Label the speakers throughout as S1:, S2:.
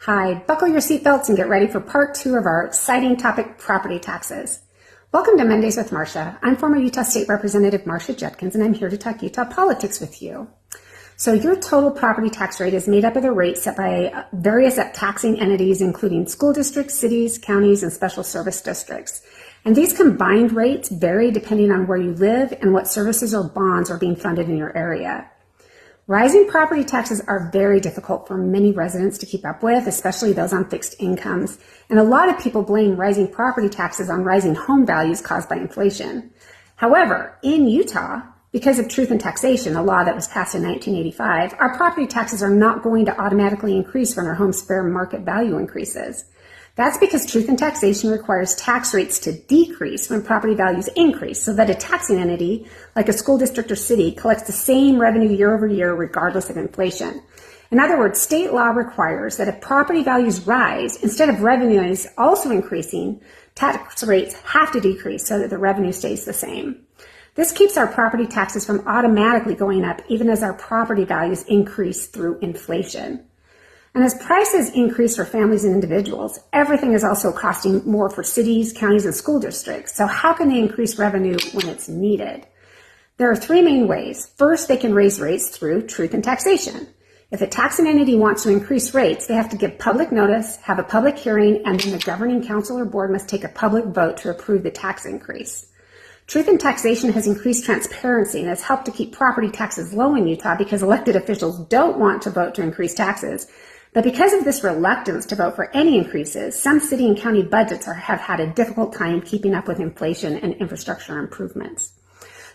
S1: Hi, buckle your seatbelts and get ready for part 2 of our exciting topic, property taxes. Welcome to Mondays with Marcia. I'm former Utah State Representative Marcia Judkins, and I'm here to talk Utah politics with you. So your total property tax rate is made up of the rates set by various taxing entities, including school districts, cities, counties, and special service districts. And these combined rates vary depending on where you live and what services or bonds are being funded in your area. Rising property taxes are very difficult for many residents to keep up with, especially those on fixed incomes. And a lot of people blame rising property taxes on rising home values caused by inflation. However, in Utah, because of Truth in Taxation, a law that was passed in 1985, our property taxes are not going to automatically increase when our home's fair market value increases. That's because Truth in Taxation requires tax rates to decrease when property values increase, so that a taxing entity, like a school district or city, collects the same revenue year over year regardless of inflation. In other words, state law requires that if property values rise, instead of revenue is also increasing, tax rates have to decrease so that the revenue stays the same. This keeps our property taxes from automatically going up even as our property values increase through inflation. And as prices increase for families and individuals, everything is also costing more for cities, counties, and school districts. So how can they increase revenue when it's needed? There are 3 main ways. First, they can raise rates through Truth in Taxation. If a taxing entity wants to increase rates, they have to give public notice, have a public hearing, and then the governing council or board must take a public vote to approve the tax increase. Truth in Taxation has increased transparency and has helped to keep property taxes low in Utah because elected officials don't want to vote to increase taxes. But because of this reluctance to vote for any increases, some city and county budgets have had a difficult time keeping up with inflation and infrastructure improvements.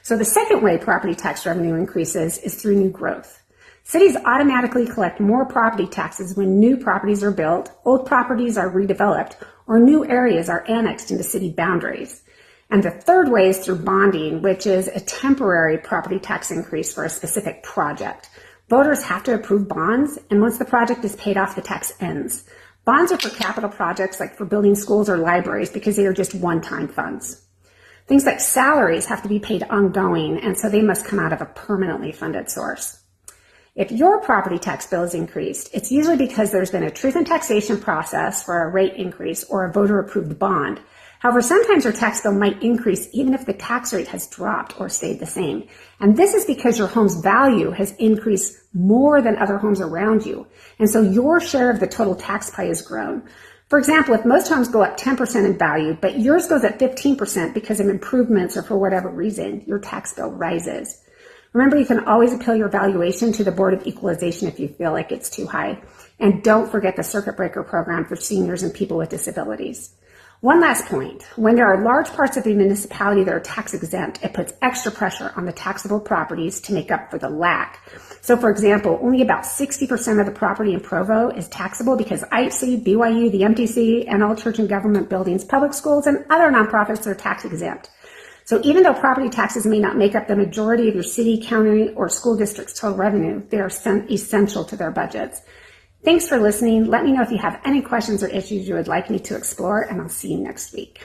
S1: So the second way property tax revenue increases is through new growth. Cities automatically collect more property taxes when new properties are built, old properties are redeveloped, or new areas are annexed into city boundaries. And the third way is through bonding, which is a temporary property tax increase for a specific project. Voters have to approve bonds, and once the project is paid off, the tax ends. Bonds are for capital projects like for building schools or libraries because they are just one-time funds. Things like salaries have to be paid ongoing, and so they must come out of a permanently funded source. If your property tax bill is increased, it's usually because there's been a Truth in Taxation process for a rate increase or a voter-approved bond. However, sometimes your tax bill might increase even if the tax rate has dropped or stayed the same. And this is because your home's value has increased more than other homes around you. And so your share of the total tax pie has grown. For example, if most homes go up 10% in value, but yours goes up 15% because of improvements or for whatever reason, your tax bill rises. Remember, you can always appeal your valuation to the Board of Equalization if you feel like it's too high. And don't forget the circuit breaker program for seniors and people with disabilities. One last point, when there are large parts of the municipality that are tax exempt, it puts extra pressure on the taxable properties to make up for the lack. So for example, only about 60% of the property in Provo is taxable because IHC, BYU, the MTC, and all church and government buildings, public schools, and other nonprofits are tax exempt. So even though property taxes may not make up the majority of your city, county, or school district's total revenue, they are essential to their budgets. Thanks for listening. Let me know if you have any questions or issues you would like me to explore, and I'll see you next week.